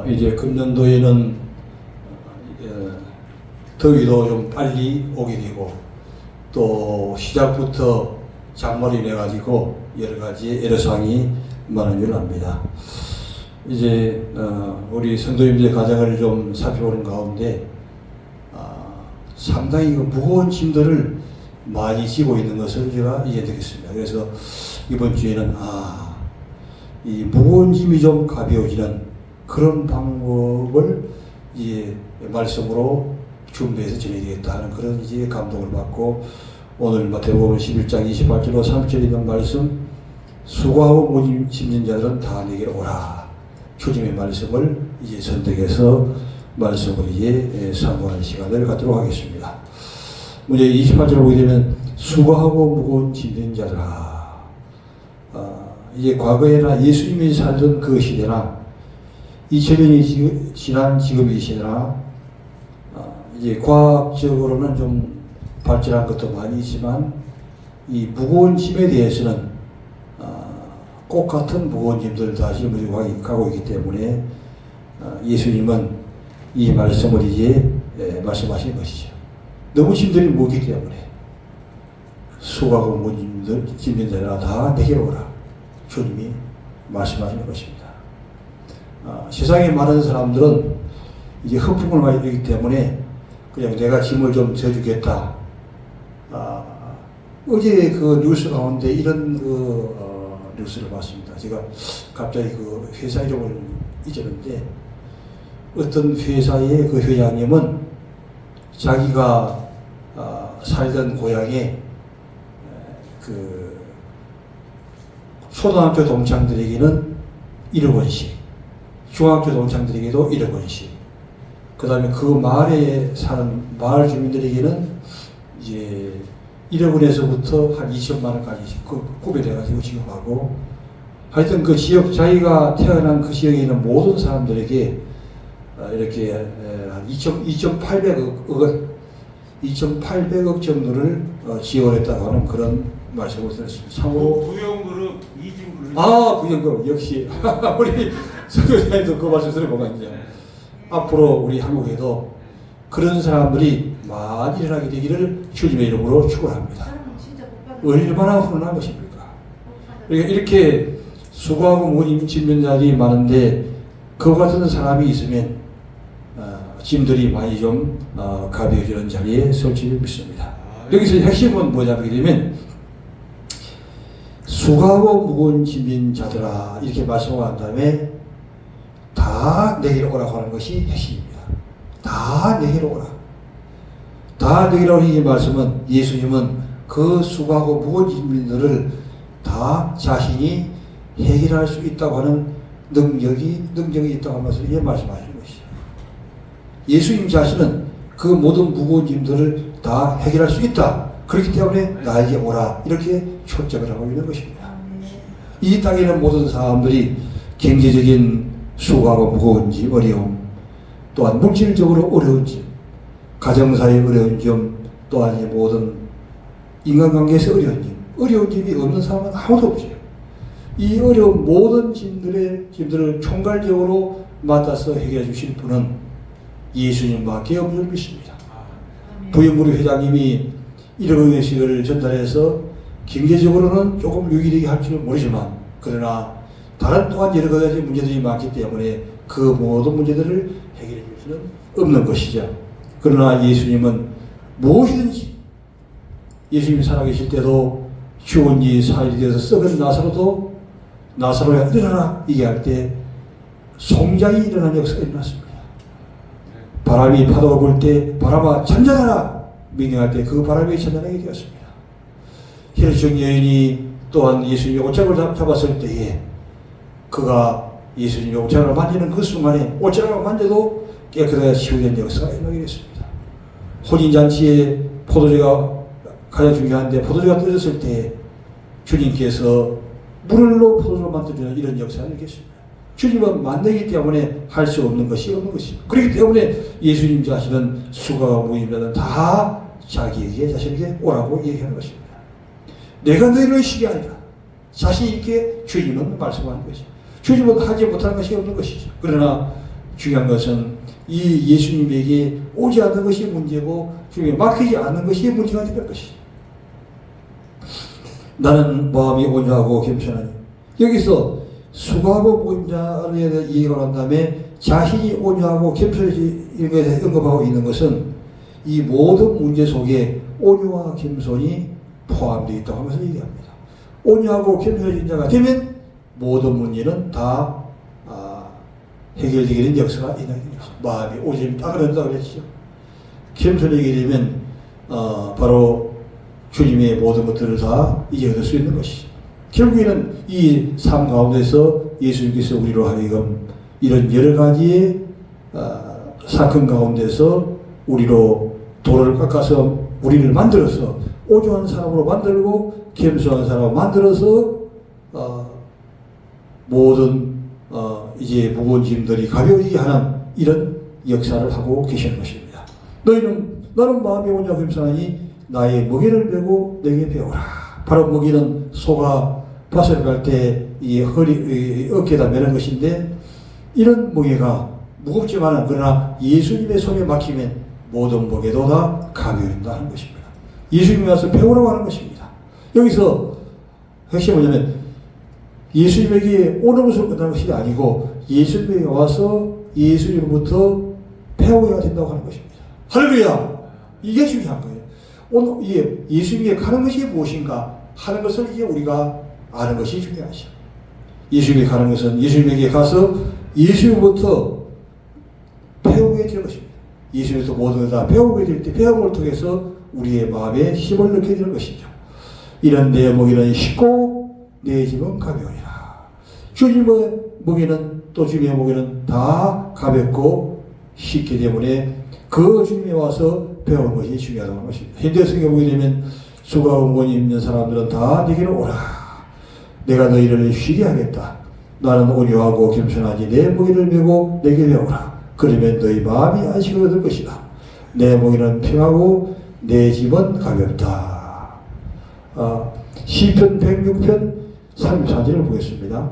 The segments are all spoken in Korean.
이제 금년도에는 더위도 좀 빨리 오게 되고 또 시작부터 장마로 인해 가지고 여러 가지 애로사항이 많은 줄 압니다. 이제 우리 성도님들의 가정을 좀 살펴보는 가운데 상당히 무거운 짐들을 많이 지고 있는 것을 제가 이해드리겠습니다. 그래서 이번 주에는 이 무거운 짐이 좀 가벼워지는 그런 방법을 이제 말씀으로 준비해서 전해드리겠다 하는 그런 이제 감동을 받고, 오늘 마태복음 11장 28절로 30절에 있는 말씀, 수고하고 무거운 짐진 자들은 다 내게로 오라. 주님의 말씀을 이제 선택해서 말씀을 이제 상고하는 시간을 갖도록 하겠습니다. 먼저 28절 보게 되면 수고하고 무거운 짐진 자들아. 이제 과거에나 예수님이 살던 그 시대나 2000년이 지난 지금 이 시대나 이제 과학적으로는 좀 발전한 것도 많이 있지만 이 무거운 짐에 대해서는 꼭 같은 무거운 짐들을 다 짊어지고 가고 있기 때문에 예수님은 이 말씀을 이제 말씀하신 것이죠. 너무 짐들이 무겁기 때문에 수고하고 무거운 짐진 자들아 다 내게로 오라. 주님이 말씀하시는 것입니다. 세상에 많은 사람들은 이제 허풍을 많이 들기 때문에 그냥 내가 짐을 좀 져주겠다. 어제 그 뉴스 가운데 이런 뉴스를 봤습니다. 제가 갑자기 그 회사 이름을 잊었는데, 어떤 회사의 그 회장님은 자기가 살던 고향에 그 초등학교 동창들에게는 1억 원씩, 중학교 동창들에게도 1억 원씩, 그 다음에 그 마을에 사는 마을 주민들에게는 이제 1억 원에서부터 한 2천만 원까지 구별해가지고 지급하고, 하여튼 그 지역, 자기가 태어난 그 지역에 있는 모든 사람들에게 이렇게 한 2,800억 정도를 지원했다고 하는 그런 말씀을 드렸습니다. 참고로 부영그룹, 이진그룹. 부영그룹 역시 우리 성교사님도 그 말씀 들어보면 이제 앞으로 우리 한국에도 그런 사람들이 많이 일어나게 되기를 주님의 이름으로 축원합니다. 얼마나 훈훈한 것입니까? 그러니까 이렇게 수고하고 무거운 짐진 자들이 많은데 그 같은 사람이 있으면 짐들이 많이 좀 가벼워지는 자리에 설치 믿습니다. 여기서 핵심은 뭐냐 하게 되면 수고하고 무거운 짐진 자들아 이렇게 말씀을 한 다음에 다 내게로 오라고 하는 것이 핵심입니다. 다 내게로 오라. 다 내게로 이 말씀은 예수님은 그 수고하고 무거운 짐들을 다 자신이 해결할 수 있다고 하는 능력이 있다고 하면서 이제 말씀하시는 것이죠. 예수님 자신은 그 모든 무거운 짐들을 다 해결할 수 있다. 그렇기 때문에 나에게 오라. 이렇게 초청을 하고 있는 것입니다. 이 땅에 있는 모든 사람들이 경제적인 수고하고 무거운 짐, 어려움, 또한 물질적으로 어려운 짐, 가정사의 어려운 짐, 또한 모든 인간관계에서 어려운 짐이 없는 사람은 아무도 없어요. 이 어려운 모든 짐들을 총괄적으로 맡아서 해결해 주실 분은 예수님밖에 없는 줄 믿습니다. 부영그룹 회장님이 1억 원씩을 전달해서 경제적으로는 조금 유기되게 할지는 모르지만, 그러나 다른 또한 여러 가지 문제들이 많기 때문에 그 모든 문제들을 해결해 줄 수는 없는 것이죠. 그러나 예수님은 무엇이든지, 예수님이 살아계실 때도 죽은 지 4일이 되어서 썩은 나사로야 일어나라 얘기할 때 송장이 일어난 역사가 일어났습니다. 바람이 파도가 불 때 바람아 잠잠하라 명령할 때 그 바람이 잠잠하게 되었습니다. 혈증 여인이 또한 예수님의 옷장을 잡았을 때에 그가 예수님의 옷장을 만지는 그 순간에 옷장을 만져도 깨끗하게 치유된 역사가 일어나게 됐습니다. 혼인잔치에 포도주가 가장 중요한데 포도주가 떨어졌을 때 주님께서 물로 포도주를 만들어주는 이런 역사가 일어났습니다. 주님은 만들기 때문에 할 수 없는 것이 없는 것입니다. 그렇기 때문에 예수님 자신은 수고하고 무거운 다 자기에게 자신에게 오라고 얘기하는 것입니다. 내가 너희를 시기 아니라 자신 있게 주님은 말씀하는 것입니다. 주님은 하지 못하는 것이 없는 것이죠. 그러나 중요한 것은 이 예수님에게 오지 않는 것이 문제고 주님에 맡기지 않는 것이 문제가 될 것이죠. 나는 마음이 온유하고 겸손하니, 여기서 수고하고 보임자에 대해 얘기가 난 다음에 자신이 온유하고 겸손히 이런 것에 대해서 언급하고 있는 것은 이 모든 문제 속에 온유와 겸손이 포함되어 있다고 하면서 얘기합니다. 온유하고 겸손해진 자가 되면 모든 문제는 다 해결되게 되는 역사가 있는 것이죠. 마음이 오직 따그러진다고 그랬죠. 겸손하게 되면 바로 주님의 모든 것들을 다 이제 얻을 수 있는 것이죠. 결국에는 이 삶 가운데서 예수님께서 우리로 하여금 이런 여러 가지의 사건 가운데서 우리로 돌을 깎아서 우리를 만들어서 오조한 사람으로 만들고 겸손한 사람으로 만들어서 모든 이제 무거운 짐들이 가벼워지게 하는 이런 역사를 하고 계시는 것입니다. 나는 마음이 온유하고 겸손하니 나의 무게를 메고 내게 배우라. 바로 무게는 소가 밭을 갈 때 이 허리, 어깨에다 매는 것인데, 이런 무게가 무겁지만은 그러나 예수님의 손에 맡기면 모든 무게도 다 가벼워진다 하는 것입니다. 예수님이 와서 배우라고 하는 것입니다. 여기서 핵심이 뭐냐면 예수님에게 오는 것으로 끝나는 것이 아니고 예수님에게 와서 예수님으로부터 배워야 된다고 하는 것입니다. 할렐루야! 이게 중요한 거예요. 오늘 예수님에게 가는 것이 무엇인가 하는 것을 이제 우리가 아는 것이 중요하죠. 예수님에게 가는 것은 예수님에게 가서 예수님부터 배우게 될 것입니다. 예수님에서 모든 걸 다 배우게 될 때 배움을 통해서 우리의 마음에 힘을 넣게 되는 것이죠. 이런 내 무게는 쉽고 내 짐은 가벼우니라. 주님의 무게는 또 주님의 무게는 다 가볍고 쉽기 때문에 그 주님에 와서 배우는 것이 중요하다는 것입니다. 현대 성경 보게 되면 수고하고 무거운 있는 사람들은 다 내게로 오라. 내가 너희를 쉬게 하겠다. 나는 온유하고 겸손하니 내 무게를 메고 내게 배우라. 그러면 너희 마음이 안식을 얻을 것이다. 내 무게는 평하고 내 짐은 가볍다. 시편 106편 34절을 보겠습니다.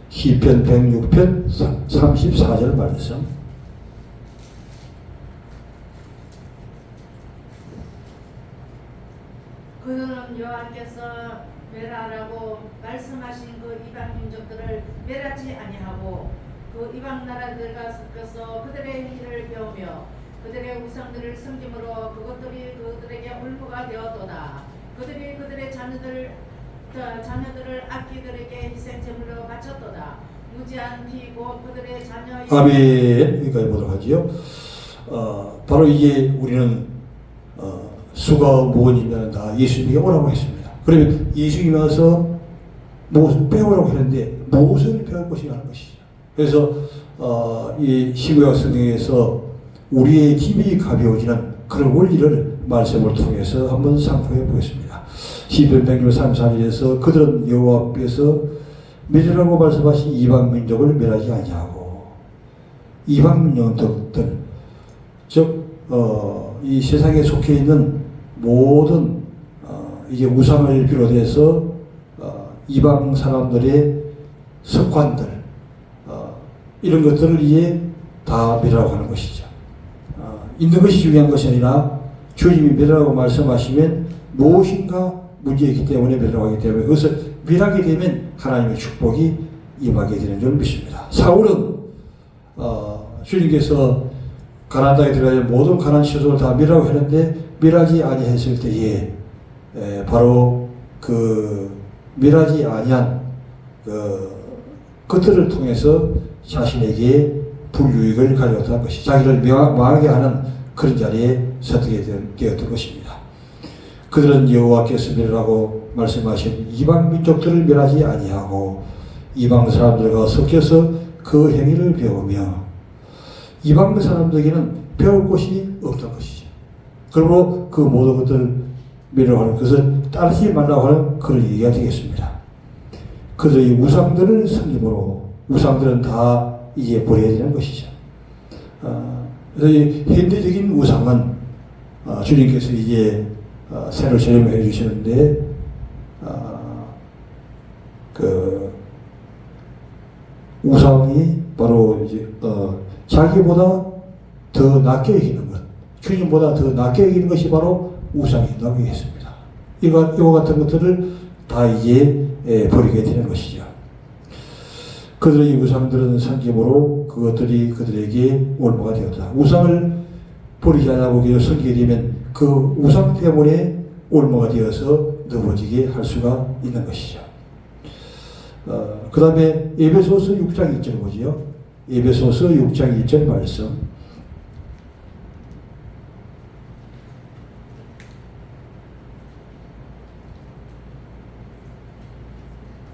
시편 106편 34절 말씀. 그는 여호와께서 멸하라고 말씀하신 그 이방 민족들을 멸하지 아니하고 그 이방 나라들과 섞여서 그들의 행위를 배우며 그들의 우상들을 섬김으로 그것들이 그들에게 울부가 되었도다. 그들이 그들의 자녀들을 악기들에게 희생제물로 바쳤도다. 무지한 피 곧 그들의 자녀의 아멘. 여기까지 보도록 하지요. 바로 이게 우리는 수가 무언이면 다 예수님에게 오라고 했습니다. 그러면 예수님이 와서 무엇을 배우라고 했는데 무엇을 배울 것이라는 것이죠. 그래서 이 시구약 성경에서 우리의 힘이 가벼워지는 그런 원리를 말씀을 통해서 한번 상고해 보겠습니다. 시편 134절에서 그들은 여호와 앞에서 멸하라고 말씀하신 이방 민족을 멸하지 아니하고, 이방 민족들 즉 이 세상에 속해 있는 모든 이제 우상을 비롯해서 이방 사람들의 습관들 이런 것들을 이제 다 멸하라고 하는 것이죠. 있는 것이 중요한 것이 아니라 주님이 멸하라고 말씀하시면 무엇인가 문제가 있기 때문에 멸하라고 하기 때문에 그것을 멸하게 되면 하나님의 축복이 임하게 되는 줄 믿습니다. 사울은 주님께서 가나안 땅에 들어가야 모든 가나안 시족을 다 멸하라고 했는데 멸하지 아니했을 때에 바로 그 멸하지 아니한 그들을 통해서 자신에게 불유익을 가져왔다는 것이 자기를 망하게 하는 그런 자리에 서게 되었던 것입니다. 그들은 여호와께서 멸하라고 말씀하신 이방 민족들을 멸하지 아니하고 이방 사람들과 섞여서 그 행위를 배우며, 이방 사람들에게는 배울 것이 없던 것이죠. 그러므로 그 모든 것들을 멸하는 것을 따르지 말라고 하는 그런 얘기가 되겠습니다. 그들의 우상들을 섬김으로 우상들은 다 이제 버려야 되는 것이죠. 그래서 이 현대적인 우상은 주님께서 이제 새로 제명해 주시는데 그 우상이 바로 이제 자기보다 더 낮게 여기는 것, 주님보다 더 낮게 여기는 것이 바로 우상이라고 했습니다. 이와 같은 것들을 다 이제 버리게 되는 것이죠. 그들의 우상들은 섬김으로 그것들이 그들에게 올무가 되었다. 우상을 버리지 않고 계속 섬기게 되면 그 우상 때문에 올무가 되어서 넘어지게 할 수가 있는 것이죠. 그 다음에 에베소서 6장 1절 보지요. 에베소서 6장 1절 말씀.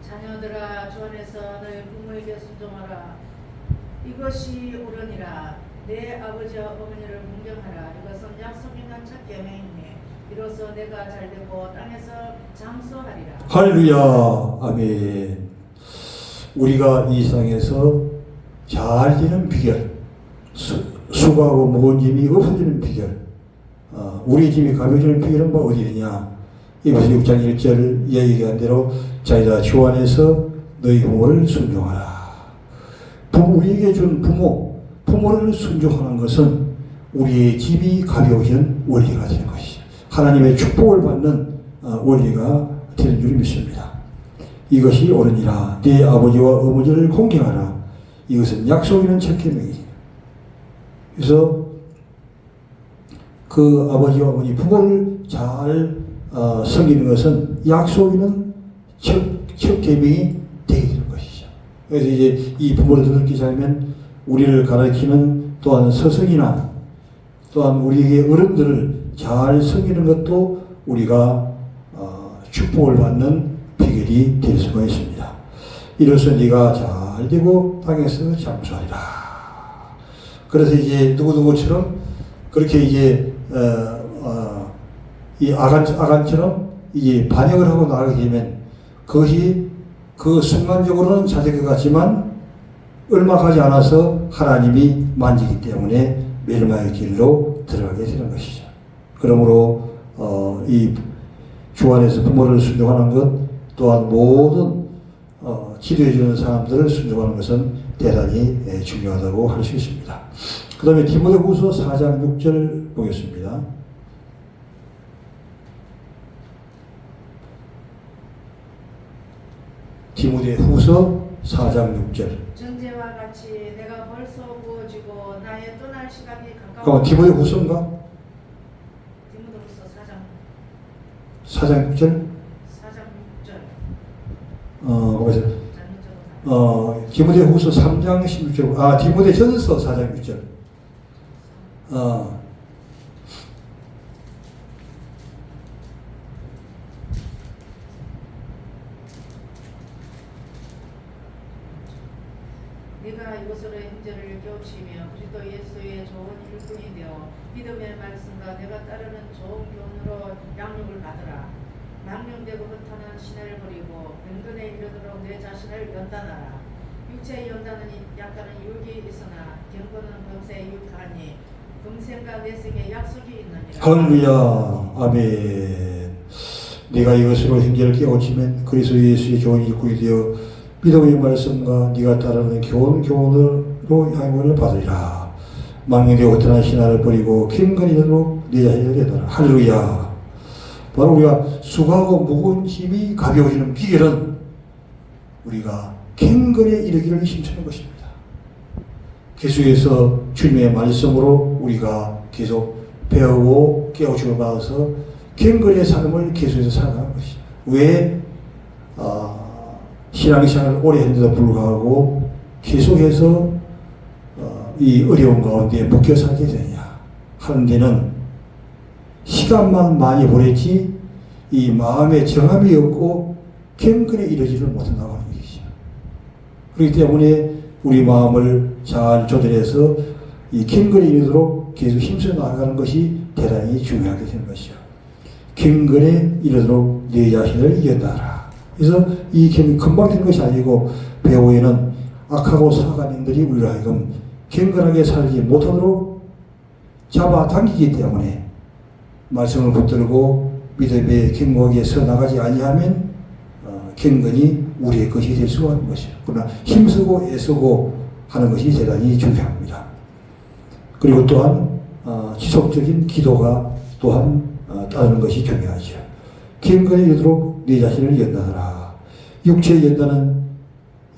자녀들아 주 안에서 너희 부모에게 순종하라. 이것이 옳으니라. 내 아버지와 어머니를 공경하라. 이것은 약속이 난 첫 계명이니 이로써 내가 잘되고 땅에서 장수하리라. 할렐루야. 아멘. 우리가 이 세상에서 잘 되는 비결, 수고하고 무거운 짐이 없어지는 비결, 우리 짐이 가벼워지는 비결은 뭐 어디 있냐? 에베소 6장 1절 얘기한 대로 자기가 주 안에서 너희 부모를 순종하라. 우리에게 준 부모를 순종하는 것은 우리의 짐이 가벼워지는 원리가 되는 것이죠. 하나님의 축복을 받는 원리가 되는 줄 믿습니다. 이것이 옳으니라. 네 아버지와 어머니를 공경하라. 이것은 약속 있는 첫 계명이에요. 그래서 그 아버지와 어머니 부모를 잘 섬기는 것은 약속 있는 첫 계명이 되게 되는 것이죠. 그래서 이제 이 부모를 듣기 잘하면 우리를 가르치는 또한 스승이나 또한 우리에게 어른들을 잘 섬기는 것도 우리가 축복을 받는 비결이 될 수가 있습니다. 이로써 네가 잘 되고 땅에서 장수하리라. 그래서 이제 누구누구처럼 그렇게 이제 이 아간처럼 이제 반역을 하고 나가게 되면 그것이 그 순간적으로는 잘 될 것 같지만 얼마 가지 않아서 하나님이 만지기 때문에 멸망의 길로 들어가게 되는 것이죠. 그러므로 이 주 안에서 부모를 순종하는 것 또한 모든 지도해 주는 사람들을 순종하는 것은 대단히 중요하다고 할 수 있습니다. 그 다음에 디모데후서 4장 6절 보겠습니다. 디모데후서 4장 6절. 전제와 같이 내가 벌써 부어지고 나의 떠날 시간이 가까워. 그럼 디모데후서인가? 디모데후서 4장 6절? 4장 6절. 어디서? 디모데후서 3장 16절. 디모데전서 4장 6절. 네가 이것으로 형제를 깨우치며 그리스도 예수의 좋은 일꾼이 되어 믿음의 말씀과 내가 따르는 좋은 교훈으로 양육을 받으라. 망령되고 허탄한 신을 버리고 병근에 이르도록 내 자신을 연단하라. 육체의 연단은 약간은 유익이 있으나 경건은 금세 유익하니 금생과 내생에 약속이 있느니라. 할렐루야. 아멘. 네가 이것으로 형제를 깨우치면 그리스도 예수의 좋은 일꾼이 되어 믿음의 말씀과 네가 따르는 교훈으로 양육을 받으리라. 망령되고 허탄한 신화를 버리고 경건이 되도록 네 자신을 연단하라. 할렐루야. 바로 우리가 수고하고 무거운 힘이 가벼워지는 비결은 우리가 경건에 이르기를 힘쓰는 것입니다. 계속해서 주님의 말씀으로 우리가 계속 배우고 깨우침을 받아서 경건의 삶을 계속해서 살아가는 것이죠. 왜 신앙생활을 오래 했는데도 불구하고 계속해서 이 어려운 가운데 묶여 살게 되냐 하는 데는 시간만 많이 보냈지 이 마음에 정함이 없고 경건에 이르지를 못한다고 하는 것이죠. 그렇기 때문에 우리 마음을 잘 조절해서 이 경건에 이르도록 계속 힘써 나아가는 것이 대단히 중요하게 되는 것이죠. 경건에 이르도록 네 자신을 연단하라. 그래서 이 경건이 금방 되는 것이 아니고 배후에는 악하고 사악한 인들이 우리를 하여금 경건하게 살지 못하도록 잡아당기기 때문에 말씀을 붙들고 믿음에 견고하게 서 나가지 아니하면 경건이 우리의 것이 될 수가 없는 것이죠. 그러나 힘쓰고 애쓰고 하는 것이 대단히 중요합니다. 그리고 또한 지속적인 기도가 또한 따르는 것이 중요하죠. 경건에 이르도록 네 자신을 연단하라. 육체의 연단은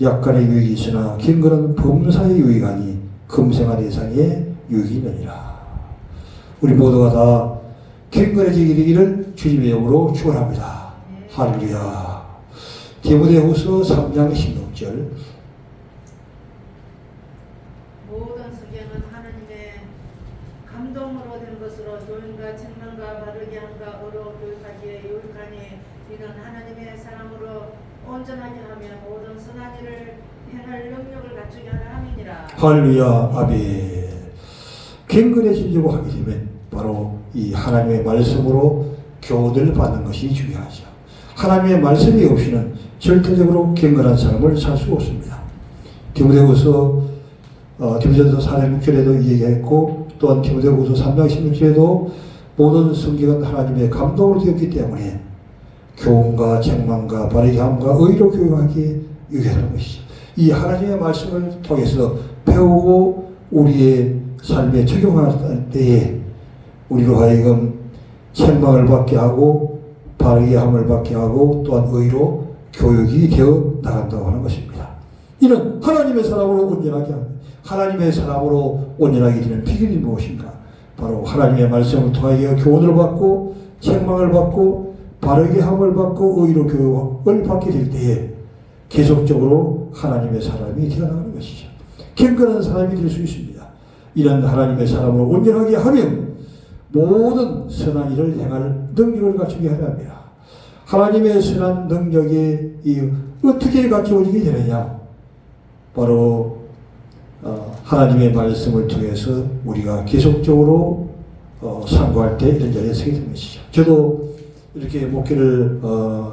약간의 유익이 있으나 경건은 범사의 유익이 아니 금생활 예상의 유익이 있느니라. 우리 모두가 다 경건해지게 되기를 주님의 이름으로 축원합니다. 할렐루야. 디모데후서 3장 16절. 모든 성경은 하나님의 감동으로 된 것으로 교훈과 책망과 바르게 함과 어로 교육하기에 유익하니 이는 하나님의 사람으로 온전하게 하며 모든 선한 일을 행할 능력을 갖추게 하려 함이니라. 할렐루야. 아멘. 경건해지려고 하게 되면 바로 이 하나님의 말씀으로 교훈을 받는 것이 중요하죠. 하나님의 말씀이 없이는 절대적으로 경건한 삶을 살 수 없습니다. 디모데후서 디모데전서 4장 6절에도 얘기했고 또한 디모데후서 3장 16절에도 모든 성경은 하나님의 감동으로 되었기 때문에 교훈과 책망과 바르게 함과 의로 교육하기에 유익하는 것이죠. 이 하나님의 말씀을 통해서 배우고 우리의 삶에 적용할 때에 우리로 하여금 책망을 받게 하고 바르게 함을 받게 하고 또한 의로 교육이 되어 나간다고 하는 것입니다. 이는 하나님의 사람으로 온전하게 합니다. 하나님의 사람으로 온전하게 되는 비결이 무엇인가? 바로 하나님의 말씀을 통하여 교훈을 받고 책망을 받고 바르게 함을 받고 의로 교육을 받게 될 때에 계속적으로 하나님의 사람이 되어나가는 것이죠. 경건한 사람이 될 수 있습니다. 이런 하나님의 사람으로 온전하게 하면 모든 선한 일을 행할 능력을 갖추게 하려 합니다. 하나님의 선한 능력이 어떻게 갖추어지게 되느냐? 바로 하나님의 말씀을 통해서 우리가 계속적으로 상고할 때 이런 자리에 서게 된 것이죠. 저도 이렇게 목회를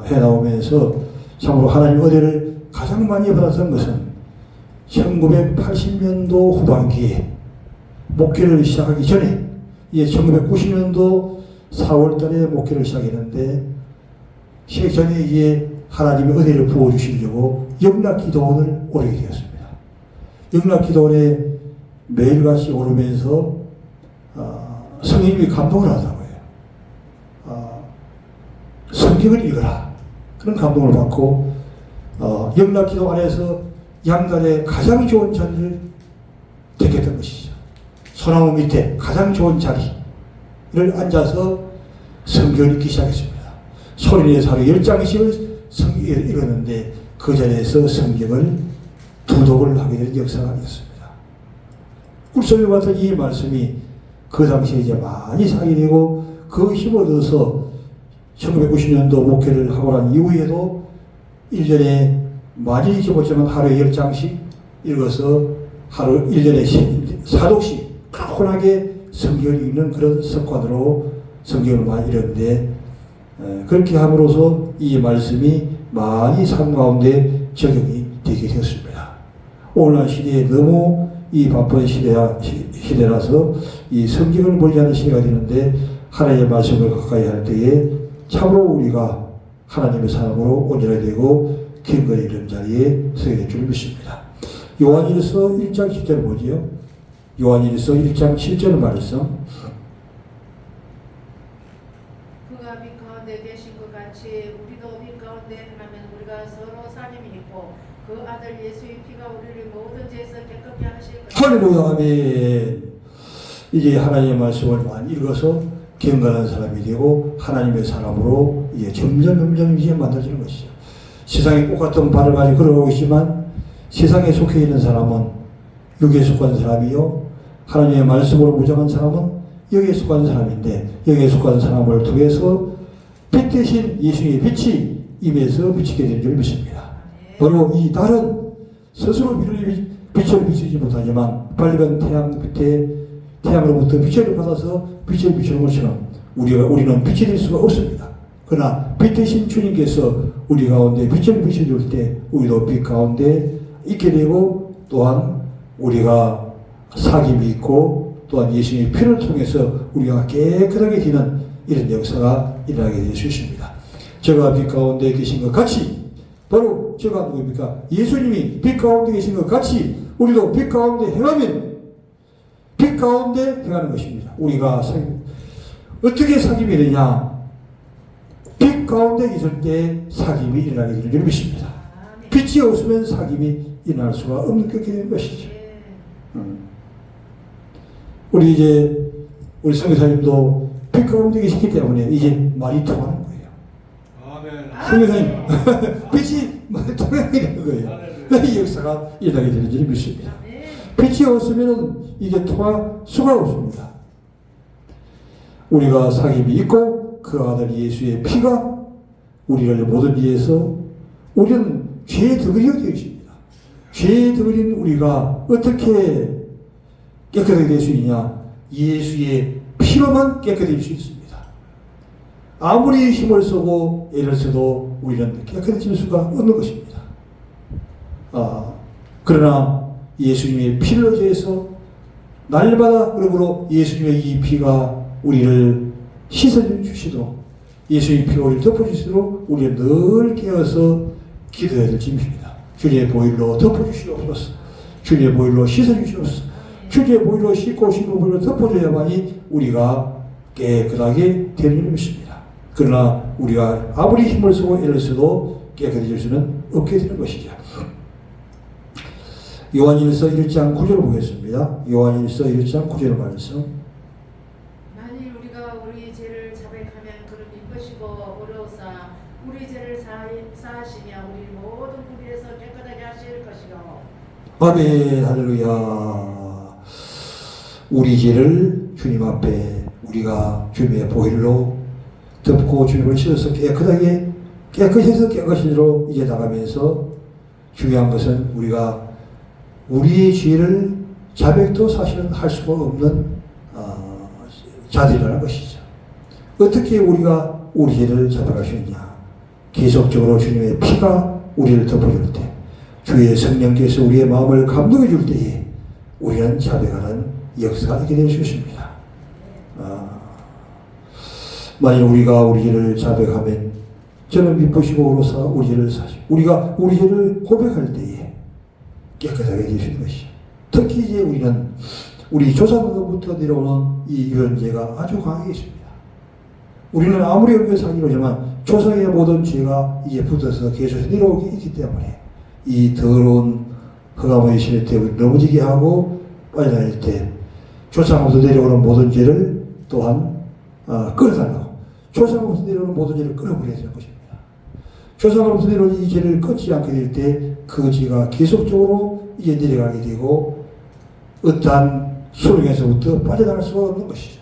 해나오면서 참으로 하나님 은혜를 가장 많이 받았던 것은 1980년도 후반기에 목회를 시작하기 전에 1990년도 4월 달에 목회를 시작했는데 시작 전에 이게 하나님의 은혜를 부어주시려고 영락기도원을 오르게 되었습니다. 영락기도원에 매일같이 오르면서 성령님이 감동을 하더라고요. 성경을 읽어라. 그런 감동을 받고 영락기도 안에서 양단에 가장 좋은 자리를 택했던 것이죠. 소나무 밑에 가장 좋은 자리를 앉아서 성경을 읽기 시작했습니다. 소리내서 하루 10장씩을 성경을 읽었는데 그 자리에서 성경을 두독을 하게 된 역사가 아니었습니다. 꿀송이 같은 이 말씀이 그 당시에 이제 많이 사게 되고 그 힘을 얻어서 1990년도 목회를 하고 난 이후에도 1년에 많이 읽지 못지만 하루에 10장씩 읽어서 하루 1년에 4독씩 가뿐하게 성경을 읽는 그런 습관으로 성경을 많이 읽었는데 그렇게 함으로써 이 말씀이 많이 삶 가운데 적용이 되게 되었습니다. 오늘날 시대에 너무 이 바쁜 시대라서 이 성경을 멀리하는 시대가 되는데 하나님의 말씀을 가까이 할 때에 참으로 우리가 하나님의 사람으로 온전하게 되고 경건에 이른 자리에 서게 될 줄 믿습니다. 요한일서 1장 7절 뭐지요? 요한일서 1장 7절 말씀. 그가 빛 가운데 계신 것 같이 우리도 빛 가운데 행하면 우리가 서로 사귐이 있고 그 아들 예수의 피가 우리를 모든 죄에서 깨끗게 하실 것이다. 할렐루야. 아멘. 이제 하나님의 말씀을 많이 읽어서 경건한 사람이 되고 하나님의 사람으로 이제 점점 이제 만들어지는 것이죠. 세상에 똑같은 발을 가지고 걸어오고 있지만 세상에 속해 있는 사람은 여기에 속한 사람이요 하나님의 말씀으로 무장한 사람은 여기에 속한 사람인데 여기에 속한 사람을 통해서 빛 대신 예수의 빛이 임해서 비치게 된 줄 믿습니다. 바로 이 달은 스스로 빛을 비추지 못하지만 밝은 태양 밑에 태양으로부터 빛을 받아서 빛을 비추는 것처럼 우리는 빛이 될 수가 없습니다. 그러나 빛 대신 주님께서 우리 가운데 빛을 비춰줄 때 우리도 빛 가운데 있게 되고 또한 우리가 사귐이 있고 또한 예수님의 피를 통해서 우리가 깨끗하게 되는 이런 역사가 일어나게 될 수 있습니다. 제가 빛 가운데 계신 것 같이 바로 제가 누구입니까? 예수님이 빛 가운데 계신 것 같이 우리도 빛 가운데 행하면 빛 가운데 행하는 것입니다. 우리가 어떻게 사귐이 되냐? 빛 가운데 있을 때 사귐이 일어나게 되는 것입니다. 빛이 없으면 사귐이 일어날 수가 없는 게 되는 것이죠. 우리 선교사님도 빛 가운데 계시기 때문에 이제 말이 통하는 거예요. 아멘. 선교사님 빛이 말이 통하게 되는 거예요. 이 역사가 일어나게 되는 줄 믿습니다. 빛이 없으면 이게 통할 수가 없습니다. 우리가 사귐이 있고 그 아들 예수의 피가 우리를 모든 일에서 우리는 죄의 덩어리가 되어 있습니다. 죄의 덩어리는 우리가 어떻게 깨끗하게 될 수 있냐? 예수의 피로만 깨끗해질 수 있습니다. 아무리 힘을 쓰고 애를 써도 우리는 깨끗해질 수가 없는 것입니다. 그러나 예수님의 피를 의지해서 날마다 그러므로 예수님의 이 피가 우리를 씻어주시도록 예수님의 피로 우리를 덮어주시도록 우리는 늘 깨어서 기도해야 될 짐입니다. 주님의 보혈로 덮어주시옵소서. 주님의 보혈로 씻어주시옵소서. 주님의 보혈로 씻고 씻고 보혈로 덮어줘야만이 우리가 깨끗하게 되는 일입니다. 그러나 우리가 아무리 힘을 쓰고 애를 써도 깨끗해질 수는 없게 되는 것이죠. 요한일서 1장 9절을 보겠습니다. 요한일서 1장 9절 말씀. 만일 우리가 우리 죄를 자백하면 그를 기쁘시고 어려우사 우리 죄를 사하시며 우리 모든 불의에서 깨끗하게 하실 것이요. 아멘. 할렐루야. 우리 죄를 주님 앞에 우리가 주님의 보혈로 덮고 주님을 씻어서 깨끗해서 깨끗이로 이제 나가면서 중요한 것은 우리가 우리의 죄를 자백도 사실은 할 수가 없는 자들이라는 것이죠. 어떻게 우리가 우리 죄를 자백할 수 있냐? 계속적으로 주님의 피가 우리를 덮어줄 때, 주의 성령께서 우리의 마음을 감동해 줄 때에 우리는 자백하는 역사가 있게 될 수 있습니다. 만일 우리가 우리 죄를 자백하면 저는 미쁘시고 오로사 우리 죄를 사시고 우리가 우리 죄를 고백할 때에 깨끗하게 될 수 있는 것이죠. 특히 이제 우리는 우리 조상으로부터 내려오는 이 유전제가 아주 강하게 있습니다. 우리는 아무리 영계상이로지만 조상의 모든 죄가 이제 붙어서 계속 내려오게 있기 때문에 이 더러운 흑암의 신의 때문에 넘어지게 하고 빠져나갈 때 조상으로부터 내려오는 모든 죄를 또한 끌어달라고 조상으로부터 내려오는 모든 죄를 끌어버려야 되는 것입니다. 조상으로부터 내려오는 이 죄를 끊지 않게 될 때 그 죄가 계속적으로 이제 내려가게 되고 어떠한 수렁에서부터 빠져나갈 수가 없는 것이죠.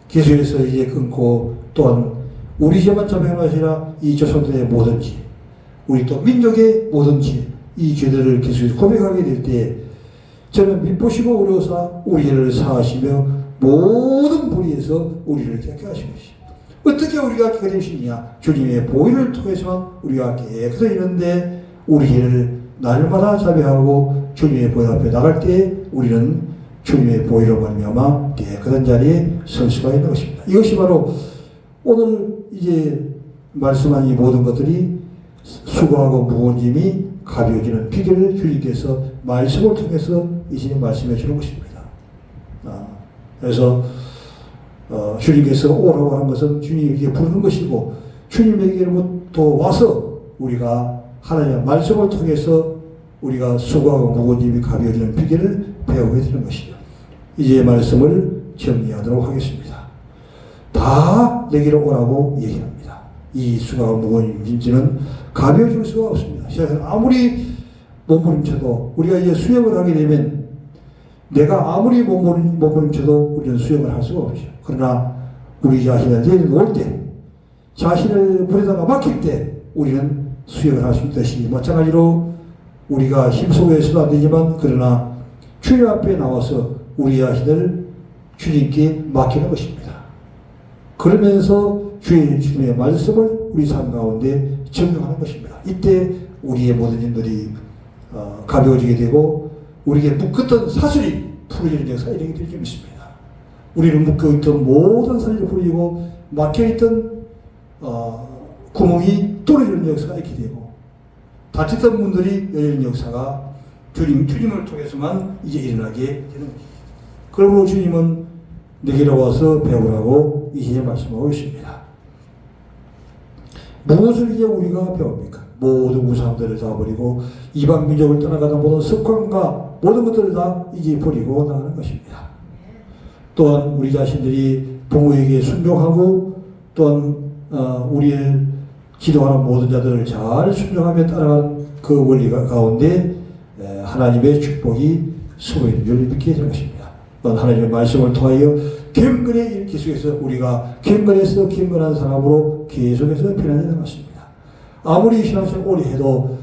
계속해서 이제 끊고 또한 우리 죄만 자백하는 것이 아니라 이 조상들의 모든 죄, 우리 또 민족의 모든 죄, 이 죄들을 계속해서 고백하게 될 때 저는 미쁘시고 어려워서 우리 죄를 사하시며 모든 불의에서 우리를 깨끗게 하신 것이죠. 어떻게 우리가 깨끗해질 수 있냐? 주님의 보혈을 통해서만 우리가 깨끗해지는데 우리 죄를 날마다 자백하고 주님의 보혈 앞에 나갈 때 우리는 주님의 보혈로 말미암아 깨끗한 자리에 설 수가 있는 것입니다. 이것이 바로 오늘 이제 말씀한 이 모든 것들이 수고하고 무거운 짐이 가벼워지는 비결을 주님께서 말씀을 통해서 이제 말씀해 주는 것입니다. 그래서 주님께서 오라고 하는 것은 주님에게 부르는 것이고 주님에게로부터 와서 우리가 하나님의 말씀을 통해서 우리가 수고하고 무거운 짐이 가벼워지는 비결을 배우게 되는 것이죠. 이제 말씀을 정리하도록 하겠습니다. 다 내게로 오라고 얘기합니다. 이 수고하고 무거운 짐은 가벼워질 수가 없습니다. 세상에 아무리 몸부림쳐도 우리가 이제 수영을 하게 되면 내가 아무리 몸부림쳐도 우리는 수영을 할 수가 없죠. 그러나 우리 자신을 내려놓을 때 자신을 물에다가 막힐 때 우리는 수영을 할 수 있듯이 마찬가지로 우리가 힘속에서도 안 되지만 그러나 주님 앞에 나와서 우리 자신을 주님께 맡기는 것입니다. 그러면서 주님의 말씀을 우리 삶 가운데 적용하는 것입니다. 이때 우리의 모든 일들이 가벼워지게 되고 우리에게 묶었던 사슬이 풀어지는 역사가 일어나게 될 줄 믿습니다. 우리는 묶여있던 모든 사리를 풀리고 막혀있던 구멍이 뚫어지는 역사가 있게 되고 닫혔던 문들이 열리는 역사가 주님을 통해서만 이제 일어나게 되는 것입니다. 그러므로 주님은 내게로 와서 배우라고 이제 말씀하고 있습니다. 무엇을 이제 우리가 배웁니까? 모든 우상들을 다 버리고 이방 민족을 떠나가다 모든 습관과 모든 것들을 다 이제 버리고 나가는 것입니다. 또한 우리 자신들이 부모에게 순종하고 또한 우리를 지도하는 모든 자들을 잘 순종하며 따라간 그 원리가 가운데 하나님의 축복이 숨어있는 줄 믿게 될 것입니다. 또한 하나님의 말씀을 통하여 경건의 계속해서 우리가 경건에서 경건한 사람으로 계속해서 변화되는 것입니다. 아무리 신앙생활 오래 해도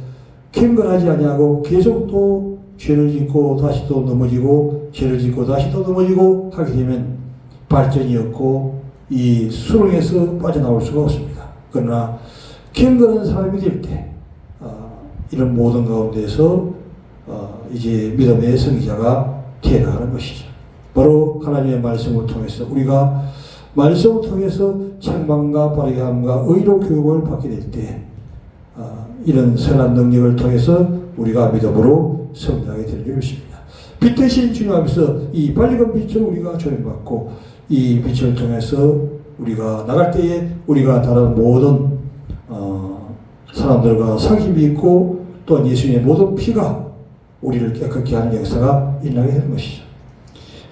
경건하지 아니하고 계속 또 죄를 짓고 다시 또 넘어지고 죄를 짓고 다시 또 넘어지고 하게 되면 발전이 없고 이 수렁에서 빠져나올 수가 없습니다. 그러나 경건한 사람이 될 때 이런 모든 가운데서 이제 믿음의 성기자가 태어나는 것이죠. 바로 하나님의 말씀을 통해서 우리가 말씀을 통해서 책망과 바르게 함과 의로 교육을 받게 될 때 이런 선한 능력을 통해서 우리가 믿음으로 성장하게 되는 줄 믿습니다. 빛 대신 주님 앞에서 이 밝은 빛을 우리가 조명받고 이 빛을 통해서 우리가 나갈 때에 우리가 다른 모든 사람들과 사귐이 있고 또한 예수님의 모든 피가 우리를 깨끗게 하는 역사가 일어나게 되는 것이죠.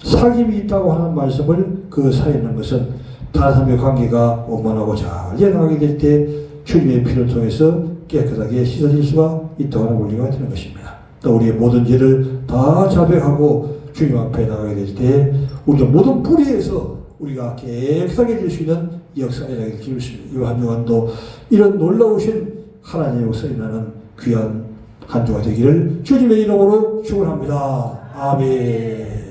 사귐이 있다고 하는 말씀을 그 사이에 있는 것은 다른 사람의 관계가 원만하고 잘 이어나가게 될 때 주님의 피를 통해서 깨끗하게 씻어질 수가 있다고 하는 원리가 되는 것입니다. 또 우리의 모든 죄를 다 자백하고 주님 앞에 나가게 될 때 우리의 모든 뿌리에서 우리가 깨끗하게 될 수 있는 역사가 일어나게 될 줄 믿습니다. 이 한 주간도 이런 놀라우신 하나님의 역사에 나는 귀한 한 주가 되기를 주님의 이름으로 축원합니다. 아멘.